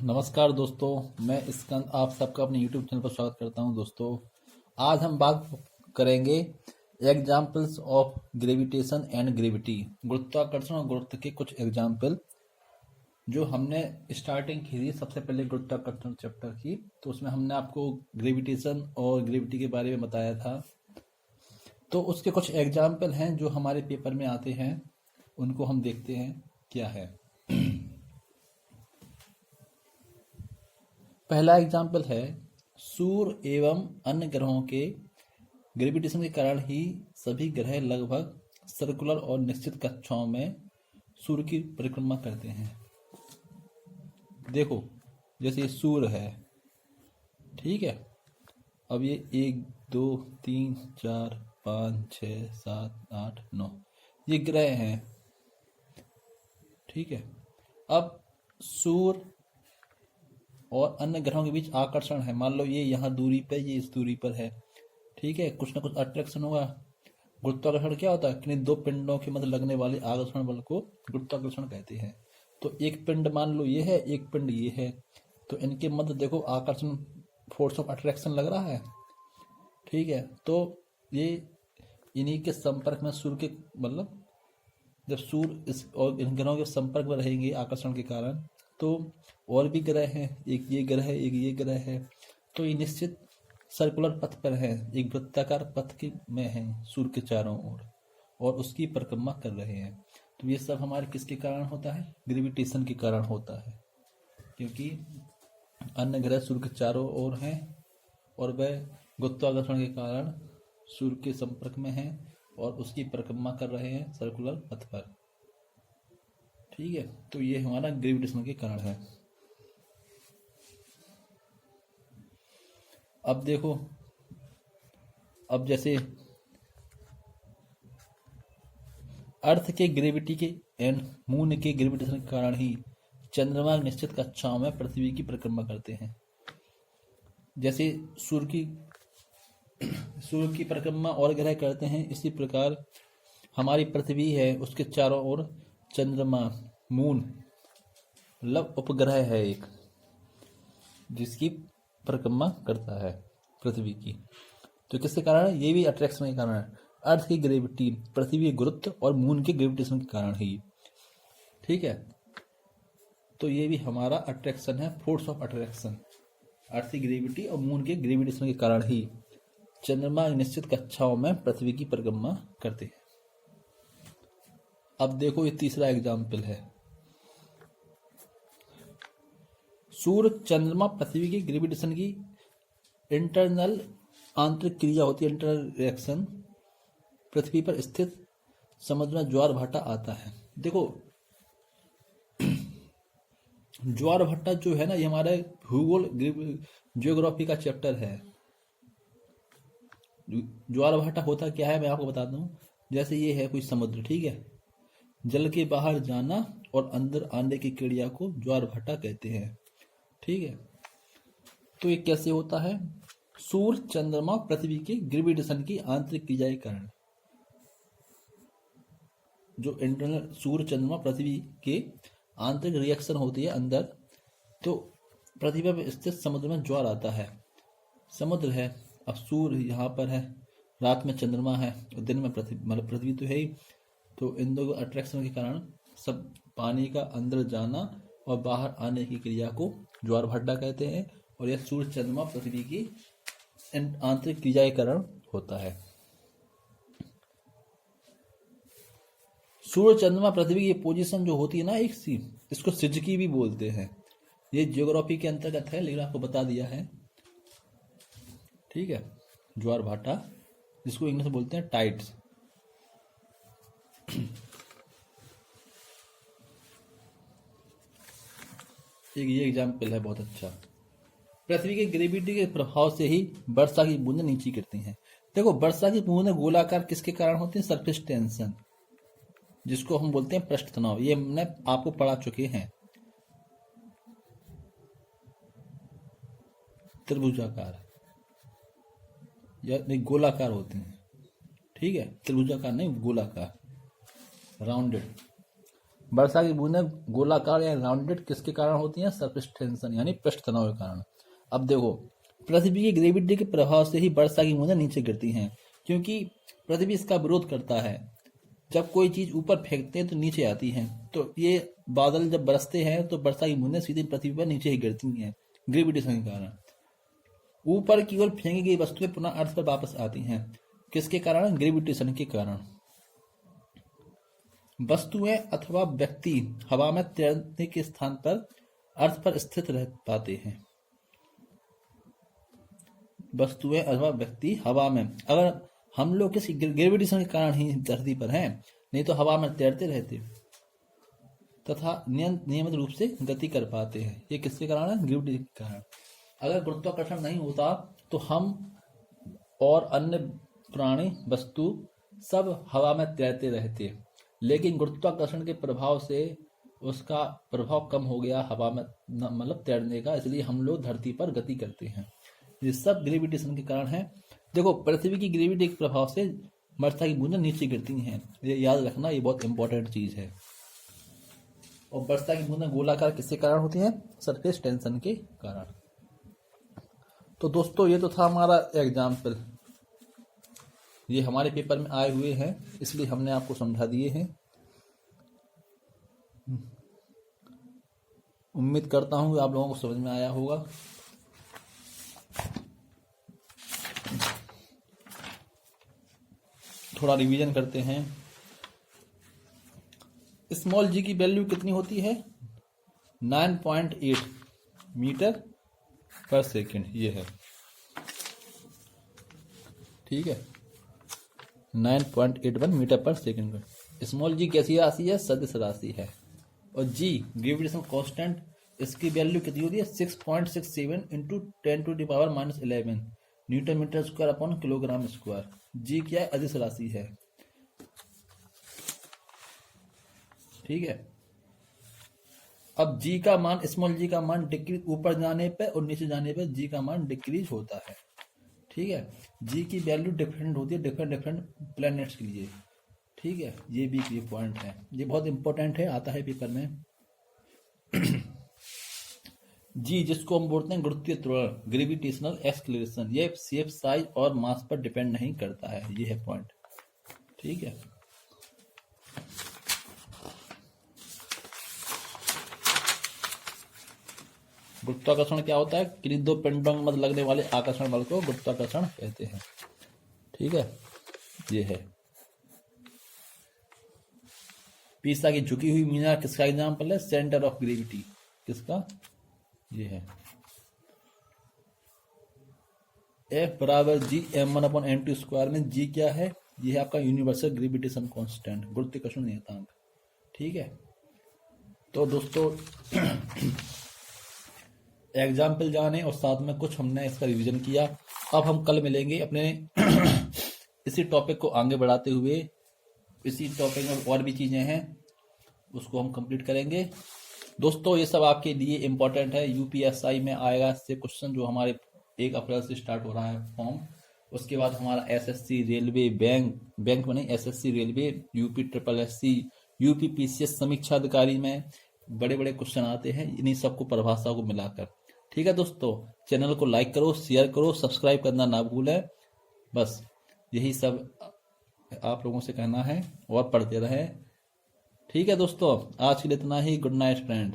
नमस्कार दोस्तों, मैं स्कंद आप सबका अपने YouTube चैनल पर स्वागत करता हूं। दोस्तों, आज हम बात करेंगे examples of gravitation and gravity, गुरुत्वाकर्षण और गुरुत्व के कुछ एग्जाम्पल जो हमने स्टार्टिंग की थी। सबसे पहले गुरुत्वाकर्षण चैप्टर की, तो उसमें हमने आपको ग्रेविटेशन और ग्रेविटी के बारे में बताया था। तो उसके कुछ एग्जाम्पल हैं जो हमारे पेपर में आते हैं, उनको हम देखते हैं क्या है। पहला एग्जाम्पल है, सूर्य एवं अन्य ग्रहों के ग्रेविटेशन के कारण ही सभी ग्रह लगभग सर्कुलर और निश्चित कक्षाओं में सूर्य की परिक्रमा करते हैं। देखो, जैसे ये सूर्य है, ठीक है। अब ये 1 2 3 4 5 6 7 8 9 ये ग्रह हैं, ठीक है। अब सूर्य और अन्य ग्रहों के बीच आकर्षण है। मान लो ये यहाँ दूरी पर, ये इस दूरी पर है, ठीक है। कुछ ना कुछ अट्रैक्शन होगा। गुरुत्वाकर्षण क्या होता है? किन्हीं दो पिंडों के मध्य लगने वाले आकर्षण बल को गुरुत्वाकर्षण कहते हैं। तो एक पिंड मान लो ये है, एक पिंड ये है, तो इनके मध्य देखो आकर्षण, फोर्स ऑफ अट्रैक्शन लग रहा है, ठीक है। तो ये इन्हीं के संपर्क में सूर्य के, मतलब जब सूर्य इस और इन ग्रहों के संपर्क में रहेंगे आकर्षण के कारण, तो और भी ग्रह हैं, एक ये ग्रह है, एक ये ग्रह है, तो ये निश्चित सर्कुलर पथ पर है, एक वृत्ताकार पथ के में है सूर्य के चारों ओर, और उसकी परिक्रमा कर रहे हैं। तो ये सब हमारे किसके कारण होता है? ग्रेविटेशन के कारण होता है, क्योंकि अन्य ग्रह सूर्य के चारों ओर हैं और वह गुरुत्वाकर्षण के कारण सूर्य के संपर्क में हैं और उसकी परिक्रमा कर रहे हैं सर्कुलर पथ पर, ठीक है। तो ये हमारा ग्रेविटेशन के कारण है। अब देखो, अब जैसे अर्थ के ग्रेविटी के एंड मून के ग्रेविटेशन के कारण ही चंद्रमा निश्चित कक्षाओं में पृथ्वी की परिक्रमा करते हैं। जैसे सूर्य की परिक्रमा और ग्रह करते हैं, इसी प्रकार हमारी पृथ्वी है, उसके चारों ओर चंद्रमा, मून, मतलब उपग्रह है एक, जिसकी परिक्रमा करता है पृथ्वी की। तो किसके कारण है? ये भी अट्रैक्शन के कारण है। अर्थ की ग्रेविटी, पृथ्वी के गुरुत्व और मून के ग्रेविटेशन के कारण ही, ठीक है। तो ये भी हमारा अट्रैक्शन है, फोर्स ऑफ अट्रैक्शन। अर्थ की ग्रेविटी और मून के ग्रेविटेशन के कारण ही चंद्रमा निश्चित कक्षाओं में पृथ्वी की परिक्रमा करते हैं। अब देखो, ये तीसरा एग्जाम्पल है, सूर्य, चंद्रमा, पृथ्वी की ग्रेविटेशन की इंटरनल आंतरिक क्रिया होती है, इंटरनल रिएक्शन। पृथ्वी पर स्थित समुद्र में ज्वार भाटा आता है। देखो, ज्वार भाटा जो है ना, ये हमारे भूगोल जियोग्राफी का चैप्टर है। ज्वार भाटा होता क्या है, मैं आपको बताता हूँ। जैसे ये है कोई समुद्र, ठीक है। जल के बाहर जाना और अंदर आने की क्रिया को ज्वार भाटा कहते हैं, ठीक है। तो ये कैसे होता है? सूर्य, चंद्रमा, पृथ्वी के ग्रेविटेशन की आंतरिक क्रिया के कारण, जो इंटरनल सूर्य, चंद्रमा, पृथ्वी के आंतरिक रिएक्शन होती है अंदर, तो पृथ्वी पर स्थित समुद्र में ज्वार आता है। समुद्र है, अब सूर्य यहाँ पर है, रात में चंद्रमा है और दिन में पृथ्वी, मतलब पृथ्वी तो है ही। तो इन दो अट्रैक्शन के कारण सब पानी का अंदर जाना और बाहर आने की क्रिया को ज्वार भाटा कहते हैं, और यह सूर्य, चंद्रमा, पृथ्वी की आंतरिक क्रिया के कारण होता है। सूर्य, चंद्रमा, पृथ्वी की पोजीशन जो होती है ना एक सी, इसको सिजकी भी बोलते हैं। ये जियोग्राफी के अंतर्गत है, लेकिन आपको बता दिया है, ठीक है। ज्वार भाटा, जिसको इंग्लिश में बोलते हैं टाइड्स। एक ये एग्जाम्पल है बहुत अच्छा, पृथ्वी के ग्रेविटी के प्रभाव से ही वर्षा की बूंदें नीचे गिरती हैं। देखो, वर्षा की बूंदें गोलाकार किसके कारण होती हैं? सरफेस टेंशन, जिसको हम बोलते हैं पृष्ठ तनाव। ये हमने आपको पढ़ा चुके हैं। त्रिभुजाकार या नहीं, गोलाकार होते हैं, ठीक है। त्रिभुजाकार नहीं, गोलाकार, राउंडेड। वर्षा की बूंदें गोलाकार या राउंडेड किसके कारण होती हैं? सरफेस टेंशन यानी पृष्ठ तनाव के कारण। अब देखो, पृथ्वी की ग्रेविटी के प्रभाव से ही वर्षा की बूंदें नीचे गिरती हैं, क्योंकि पृथ्वी इसका विरोध करता है। जब कोई चीज ऊपर फेंकते हैं तो नीचे आती है, तो ये बादल जब बरसते हैं तो वर्षा की बूंदें सीधे पृथ्वी पर नीचे ही गिरती हैं ग्रेविटेशन के कारण। ऊपर की ओर फेंकी गई वस्तुएं पुनः अर्थ पर वापस आती हैं, किसके कारण? ग्रेविटेशन के कारण। वस्तुएं अथवा व्यक्ति हवा में तैरने के स्थान पर अर्थ पर स्थित रह पाते हैं। वस्तुएं अथवा व्यक्ति हवा में, अगर हम लोग किसी ग्रेविटेशन के कारण ही धरती पर हैं, नहीं तो हवा में तैरते रहते तथा नियमित रूप से गति कर पाते हैं। ये किसके कारण है? ग्रेविटी के कारण। अगर गुरुत्वाकर्षण नहीं होता तो हम और अन्य प्राणी वस्तु सब हवा में तैरते रहते, लेकिन गुरुत्वाकर्षण के प्रभाव से उसका प्रभाव कम हो गया हवा में मतलब तैरने का, इसलिए हम लोग धरती पर गति करते हैं। ये सब ग्रेविटेशन के कारण है। देखो, पृथ्वी की ग्रेविटी के प्रभाव से वर्षा की बूंदें नीचे गिरती हैं, ये याद रखना, ये बहुत इंपॉर्टेंट चीज है। और वर्षा की बूंदें गोलाकार किसके कारण होती हैं? सरफेस टेंशन के कारण। तो दोस्तों, ये तो था हमारा एग्जाम्पल, ये हमारे पेपर में आए हुए हैं, इसलिए हमने आपको समझा दिए हैं। उम्मीद करता हूं कि आप लोगों को समझ में आया होगा। थोड़ा रिवीजन करते हैं। स्मॉल जी की वैल्यू कितनी होती है? 9.8 मीटर पर सेकेंड, ये है, ठीक है, 9.81 मीटर पर सेकेंड। स्मॉल जी कैसी राशि है? सदिश राशि है। और जी ग्रेविटेशन कांस्टेंट, इसकी वैल्यू कितनी होती है? 6.67 into 10⁻11 newton metre square upon kilogram square. G क्या है? अदिश राशि है, ठीक है। अब जी का मान, स्मॉल जी का मान डिक्रीज ऊपर जाने पे और नीचे जाने पे जी का मान डिक्रीज होता है, ठीक है। जी की वैल्यू डिफरेंट होती है डिफरेंट प्लैनेट्स के लिए, ठीक है। ये भी ये पॉइंट है, ये बहुत इंपॉर्टेंट है, आता है पेपर में। जी जिसको हम बोलते हैं गुरुत्वीय त्वरण, ग्रेविटेशनल एक्सलेरेशन, ये शेप, साइज और मास पर डिपेंड नहीं करता है, ये है पॉइंट, ठीक है। गुरुत्वाकर्षण क्या होता है? किन्हीं दो पिंडों में मध्य लगने वाले आकर्षण बल को गुरुत्वाकर्षण कहते हैं, ठीक है। ये है पीसा की झुकी हुई मीनार, किसका एग्जाम्पल है? सेंटर ऑफ ग्रेविटी, किसका? ये है F बराबर जी m1/m2 स्क्वायर में जी क्या है? ये है आपका यूनिवर्सल ग्रेविटेशन कांस्टेंट, गुरुत्वाकर्षण नियतांक, ठीक है। तो दोस्तों एग्जाम्पल जाने और साथ में कुछ हमने इसका रिवीजन किया। अब हम कल मिलेंगे अपने इसी टॉपिक को आगे बढ़ाते हुए। इसी टॉपिक में और भी चीजें हैं, उसको हम कंप्लीट करेंगे। दोस्तों ये सब आपके लिए इम्पोर्टेंट है, यूपीएसआई में आएगा इससे क्वेश्चन, जो हमारे 1 अप्रैल से स्टार्ट हो रहा है फॉर्म। उसके बाद हमारा एसएससी रेलवे, बैंक में नहीं, SSC railway, UP triple SC, UP PCS समीक्षा अधिकारी में बड़े बड़े क्वेश्चन आते हैं, इन्हीं सबको परिभाषा को मिलाकर, ठीक है। दोस्तों चैनल को लाइक करो, शेयर करो, सब्सक्राइब करना ना भूलें। बस यही सब आप लोगों से कहना है, और पढ़ते रहें, ठीक है दोस्तों। आज के लिए इतना ही। Good night friend.